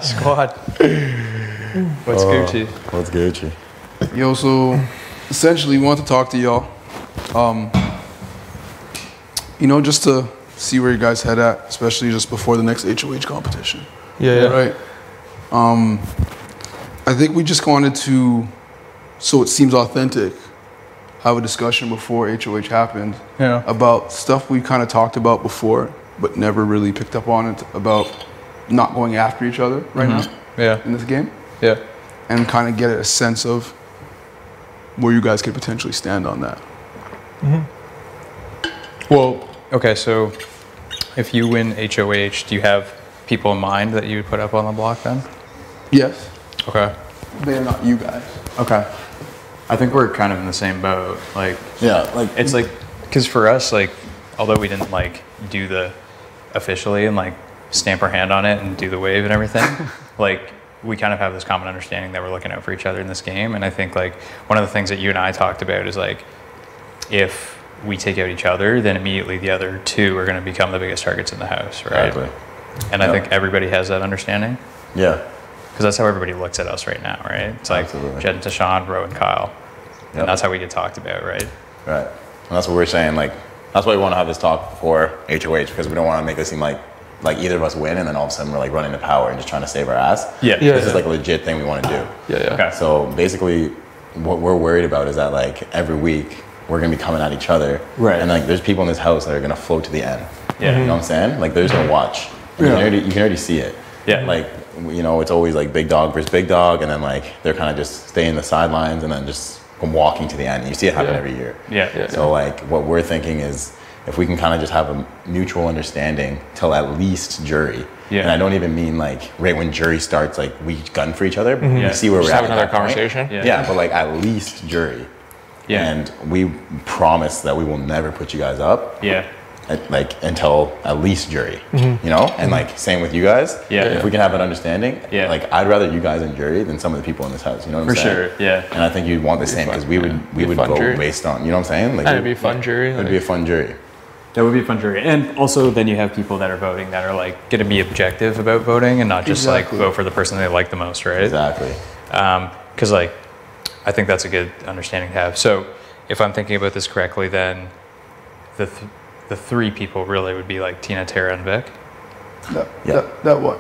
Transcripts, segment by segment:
Squad. What's Gucci? What's Gucci? Yo, so essentially, we want to talk to y'all. Just to see where you guys head at, especially just before the next HOH competition. Yeah. Right. I think we just wanted to, so it seems authentic, have a discussion before HOH happened about stuff we kind of talked about before, but never really picked up on it, about not going after each other right now in this game. Yeah. And kind of get a sense of where you guys could potentially stand on that. Well, okay, so if you win HOH, do you have people in mind that you would put up on the block then? Yes. Okay. They're not you guys. Okay. I think we're kind of in the same boat. It's because for us, although we didn't do the officially and stamp our hand on it and do the wave and everything, we kind of have this common understanding that we're looking out for each other in this game. And I think one of the things that you and I talked about is if we take out each other, then immediately the other two are going to become the biggest targets in the house, right? Exactly. And I think everybody has that understanding. Yeah. Because that's how everybody looks at us right now, right? It's Absolutely. Jed and Tashawn, Ro and Kyle. Yep. And that's how we get talked about, right? Right. And that's what we're saying. That's why we want to have this talk before HOH, because we don't want to make it seem like either of us win and then all of a sudden we're running to power and just trying to save our ass. Yeah. This is a legit thing we want to do. Yeah. Okay. So basically, what we're worried about is that every week we're gonna be coming at each other. Right. And there's people in this house that are gonna float to the end. Yeah. You know what I'm saying? There's no watch. You can already see it. Yeah. It's always big dog versus big dog, and then they're kind of just staying the sidelines and then just walking to the end. And you see it happen every year. Yeah. So what we're thinking is if we can kind of just have a mutual understanding till at least jury. Yeah. And I don't even mean right when jury starts, we gun for each other. We see where Just we're at. have another conversation. Yeah, but at least jury. Yeah. And we promise that we will never put you guys up. Yeah. Until at least jury, and same with you guys. Yeah. If we can have an understanding, Yeah. I'd rather you guys in jury than some of the people in this house. You know what I'm saying? For sure. Yeah. And I think you'd want the same because we would fun vote jury. based on, you know what I'm saying? It'd be a fun jury. It'd be a fun jury. That would be a fun jury. And also then you have people that are voting that are going to be objective about voting and not just vote for the person they like the most, right? Exactly. Because I think that's a good understanding to have. So if I'm thinking about this correctly, then the three people really would be Tina, Tara, and Vic. That what?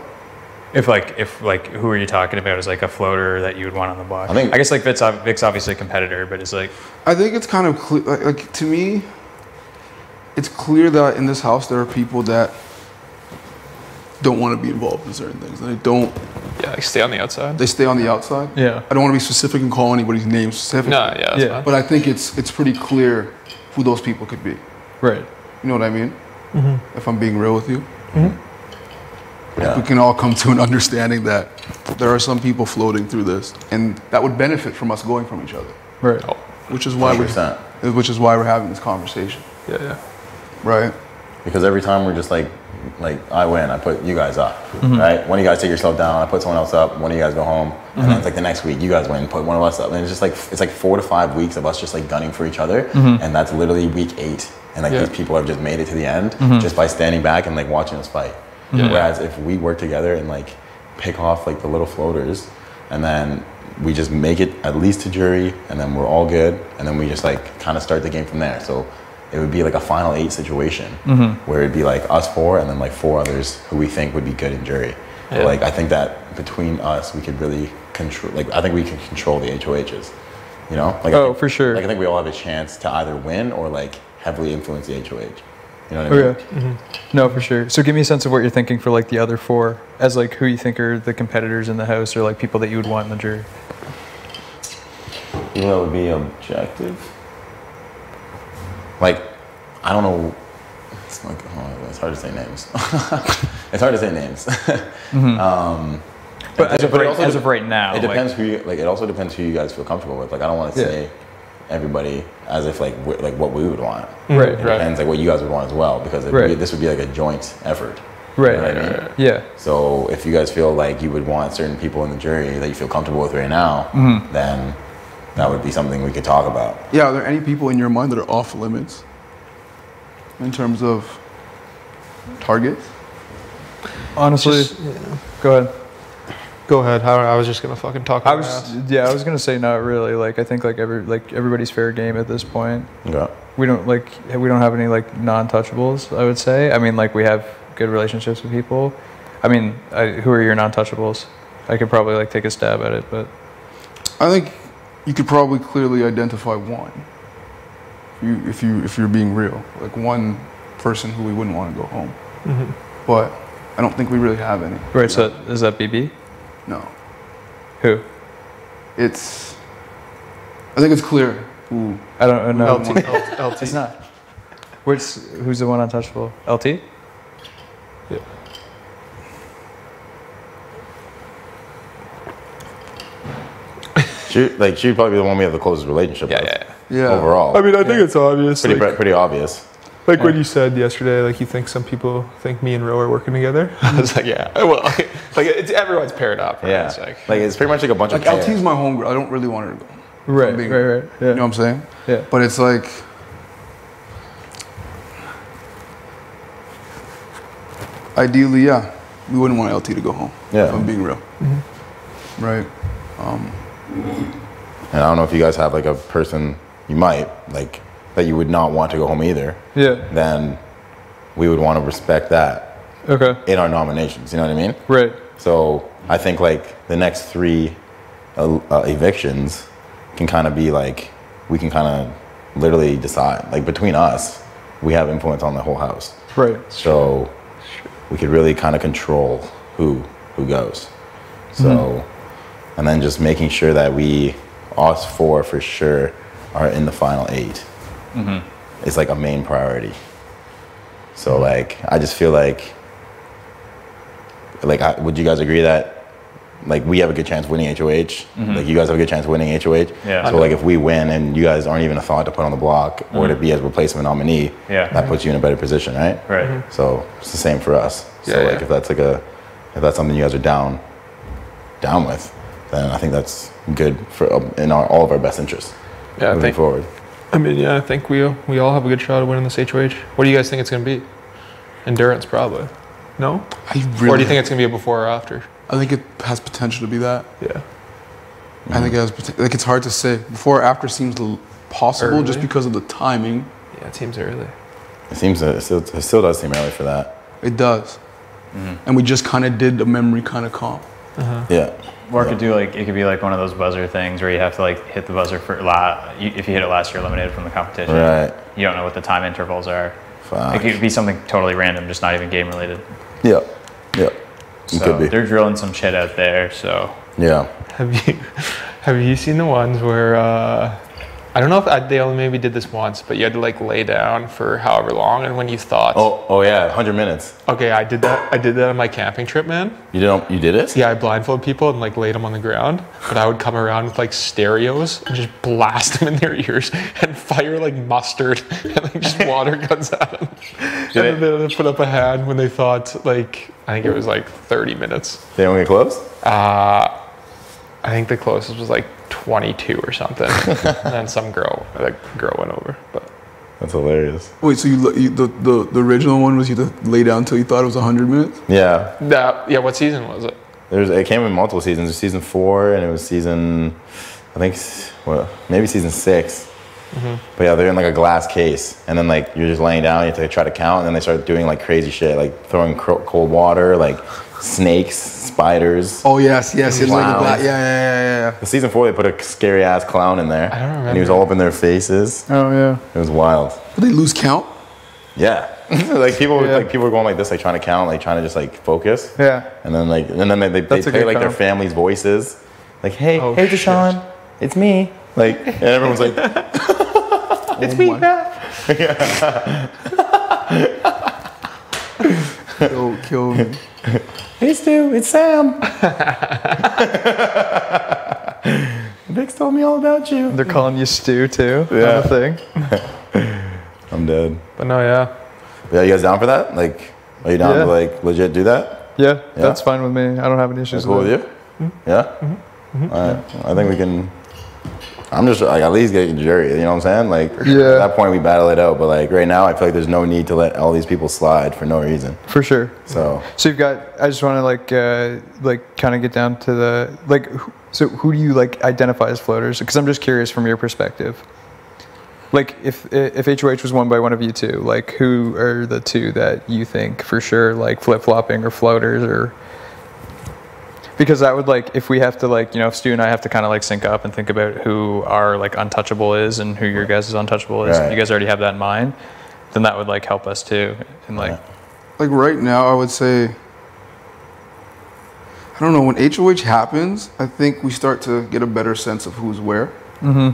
If who are you talking about as a floater that you would want on the block? I guess Vic's obviously a competitor, but it's I think it's kind of clear. To me, it's clear that in this house there are people that don't want to be involved in certain things. They don't. Yeah, stay on the outside. They stay on the outside. Yeah. I don't want to be specific and call anybody's name specifically. No, yeah, that's fine. But I think it's pretty clear who those people could be. right. You know what I mean? If I'm being real with you. Yeah. We can all come to an understanding that there are some people floating through this, and that would benefit from us going from each other. Right. Which is why 100%. we're having this conversation. Yeah. Right? Because every time we're just I win, I put you guys up, right? One of you guys take yourself down, I put someone else up, one of you guys go home, and then it's the next week, you guys win, put one of us up. And it's just it's 4 to 5 weeks of us just gunning for each other, and that's literally week 8. And these people have just made it to the end just by standing back and watching us fight. Whereas if we work together and pick off the little floaters, and then we just make it at least to jury, and then we're all good, and then we just kind of start the game from there. So it would be a final 8 situation where it'd be us 4 and then 4 others who we think would be good in jury. Yeah. But I think that between us we could really control. I think we can control the HOHs. You know? For sure. I think we all have a chance to either win or heavily influence the HOH. You know what I mean? Okay. No, for sure. So give me a sense of what you're thinking for the other 4 as who you think are the competitors in the house or people that you would want in the jury. People that would be objective. I don't know. It's it's hard to say names. It's hard to say names. But as of right now, it depends who you, it also depends who you guys feel comfortable with. I don't want to say everybody as if what we would want. Right. It depends what you guys would want as well, because this would be a joint effort. Right. You know what I mean? Yeah. So if you guys feel you would want certain people in the jury that you feel comfortable with right now, then that would be something we could talk about. Yeah, are there any people in your mind that are off limits in terms of targets? Honestly, go ahead. Go ahead. I was just gonna fucking talk. I was gonna say not really. Like I think like everybody's fair game at this point. Okay. We don't have any like non-touchables. I would say. I mean, like we have good relationships with people. I mean, who are your non-touchables? I could probably like take a stab at it, but I think you could probably clearly identify one. If you're being real, like one person who we wouldn't want to go home. Mm-hmm. But I don't think we really have any. Right. So is that BB? No. Who? I think it's clear who. I don't know. LT. It's not. Who's the one untouchable? LT? Yeah. She'd probably be the one we have the closest relationship with. Yeah. Overall. I mean, I think it's obvious. Pretty obvious. Like when you said yesterday, like you think some people think me and Ro are working together. I was like, yeah. Well, like it's everyone's paired up. Right? Yeah. It's pretty much like a bunch of pairs. LT's my homegirl. I don't really want her to go. Right. Yeah. Yeah. You know what I'm saying? Yeah. But it's like, ideally, yeah, we wouldn't want LT to go home. Yeah. If I'm being real. Mm-hmm. Right. And I don't know if you guys have like a person you might like that you would not want to go home either. Yeah. Then we would want to respect that Okay. in our nominations. You know what I mean? Right. So I think like the next 3 evictions can kind of be like, we can kind of literally decide. Like between us, we have influence on the whole house. Right. So we could really kind of control who goes. So, and then just making sure that us 4 for sure are in the final 8. It's like a main priority. So like, I just feel like would you guys agree that like we have a good chance winning HOH? Like you guys have a good chance winning HOH? Yeah. So like if we win and you guys aren't even a thought to put on the block or to be as replacement nominee, that puts you in a better position, right? Right. So it's the same for us. So like if that's something you guys are down with, then I think that's good for in all of our best interests. Yeah, moving forward. I mean, I think we all have a good shot of winning this HOH. What do you guys think it's going to be? Endurance, probably. No? I really. Or do you think it's going to be a before or after? I think it has potential to be that. Yeah. I think it has like it's hard to say. Before or after seems possible just because of the timing. Yeah, it seems early. It still does seem early for that. It does. And we just kind of did a memory kind of comp. Yeah. Or it could be like one of those buzzer things where you have to like hit the buzzer for if you hit it last, you're eliminated from the competition. Right. You don't know what the time intervals are. Fuck. It could be something totally random, just not even game related. Yeah. It So could be. they're drilling some shit out there. So Yeah. Have you seen the ones where I don't know if they only maybe did this once, but you had to like lay down for however long, and when you thought, Oh yeah, 100 minutes. okay, I did that on my camping trip, man. You did it? Yeah, I blindfolded people and like laid them on the ground, but I would come around with like stereos and just blast them in their ears and fire like mustard and like just water guns at them. And then they had to put up a hand when they thought like, I think it was like 30 minutes. They don't get close? I think the closest was like 22 or something. And then some girl went over, but. That's hilarious. Wait, so the original one was you to lay down until you thought it was 100 minutes? Yeah. Yeah, what season was it? It came in multiple seasons. It was season 4 and it was season, I think, maybe season 6. But yeah, they're in like a glass case, and then like you're just laying down. You have to try to count, and then they start doing like crazy shit, like throwing cold water, like snakes, spiders. Oh yes, it's like a Clowns. yeah. The season 4, they put a scary ass clown in there. I don't remember. And he was all up in their faces. oh yeah. It was wild. But they lose count. Yeah, like people were going like this, like trying to count, like trying to just like focus. Yeah. And then they That's a play good like their comp. family's voices, like hey shit. Deshaun, it's me. Like, and everyone's like, it's me, Pat. Don't kill me. Hey Stu, it's Sam. Vix told me all about you. They're calling you Stu too. Yeah. On the thing. I'm dead. But no, yeah. Yeah, you guys down for that? Like, are you down to like legit do that? Yeah, that's fine with me. I don't have any issues That's cool with with it. you? Yeah? All right. I think we can I'm just like, at least get a jury, you know what I'm saying? Like, Yeah. at that point we battle it out, but like right now I feel like there's no need to let all these people slide for no reason. For sure. So you've got, I just want to like kind of get down to the, like, so who do you like identify as floaters? Because I'm just curious from your perspective. Like if HOH was won by one of you two, like who are the two that you think for sure like flip-flopping or floaters or, because that would like, if we have to like, you know, if Stu and I have to kind of like sync up and think about who our like untouchable is and who your guys' untouchable is, Right. you guys already have that in mind, then that would like help us too. And like, Like right now, I would say, I don't know, when HOH happens, I think we start to get a better sense of who's where. yeah,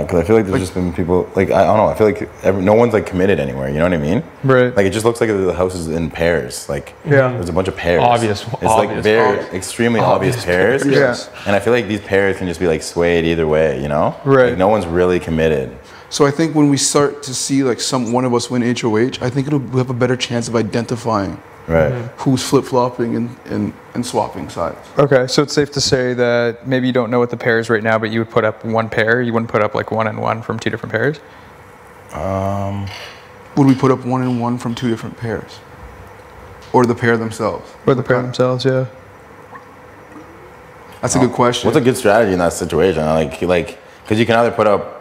because I feel like there's just been people like I don't know. I feel like no one's like committed anywhere. You know what I mean? right. Like it just looks like the house is in pairs. Like Yeah. there's a bunch of pairs. Obvious- It's like obvious- very obvious- extremely obvious pairs. Yes. And I feel like these pairs can just be like swayed either way. You know? Right. Like no one's really committed. So I think when we start to see like one of us win HOH, I think we have a better chance of identifying Right. who's flip-flopping and swapping sides. Okay, so it's safe to say that maybe you don't know what the pair is right now, but you would put up one pair. You wouldn't put up like 1 and 1 from two different pairs. Would we put up 1 and 1 from two different pairs? Or the pair themselves? Or the pair themselves, yeah. That's a good question. What's a good strategy in that situation? Like, because you can either put up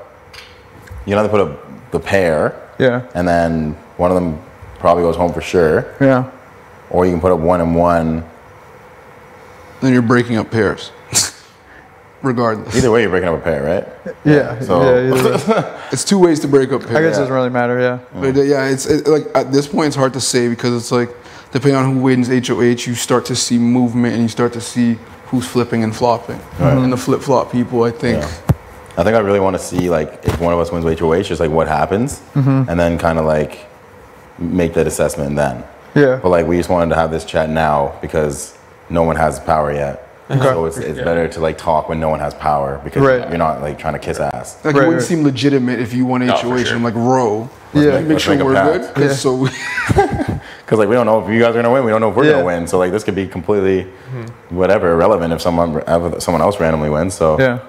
the pair, Yeah. and then one of them probably goes home for sure, Yeah. or you can put up 1 and 1. Then you're breaking up pairs. Regardless. Either way, you're breaking up a pair, right? Yeah. So- yeah, either way. It's two ways to break up pairs. I guess it doesn't really matter, yeah. But yeah, it's like at this point it's hard to say because it's like depending on who wins HOH, you start to see movement and you start to see who's flipping and flopping. And the flip flop people, I think. Yeah. I think I really want to see like if one of us wins HOH, just like what happens, and then kind of like make that assessment then. Yeah. But like we just wanted to have this chat now because no one has power yet. So it's better to like talk when no one has power because Right. you're not like trying to kiss ass. Like Right, it wouldn't right. seem legitimate if you won HOH for sure. and I'm like, row. Yeah. Make sure make a we're pact. good. 'Cause so we, Because like we don't know if you guys are gonna win, we don't know if we're Yeah. gonna win. So like this could be completely whatever irrelevant if someone else randomly wins. So Yeah.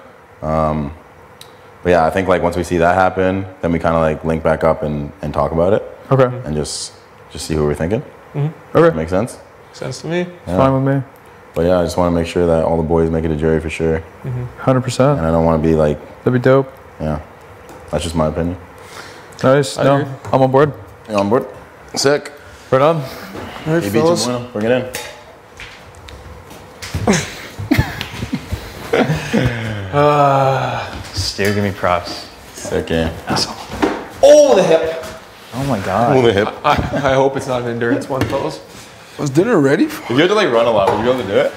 but yeah, I think like once we see that happen, then we kind of like link back up and talk about it Okay. and just see who we're thinking. Okay. Make sense? Sense to me. Fine with me. But yeah, I just want to make sure that all the boys make it a jury for sure. 100%. And I don't want to be like, That'd be dope. yeah, that's just my opinion. Nice. I No, agree. I'm on board. You on board? Sick. Right on. right, You beat fellas. you, bring it in. Stu, give me props. Sick game. Oh, the hip. Oh my god. Move the hip. I hope it's not an endurance one, fellas. Was dinner ready? If you had to like run a lot, would you be able to do it?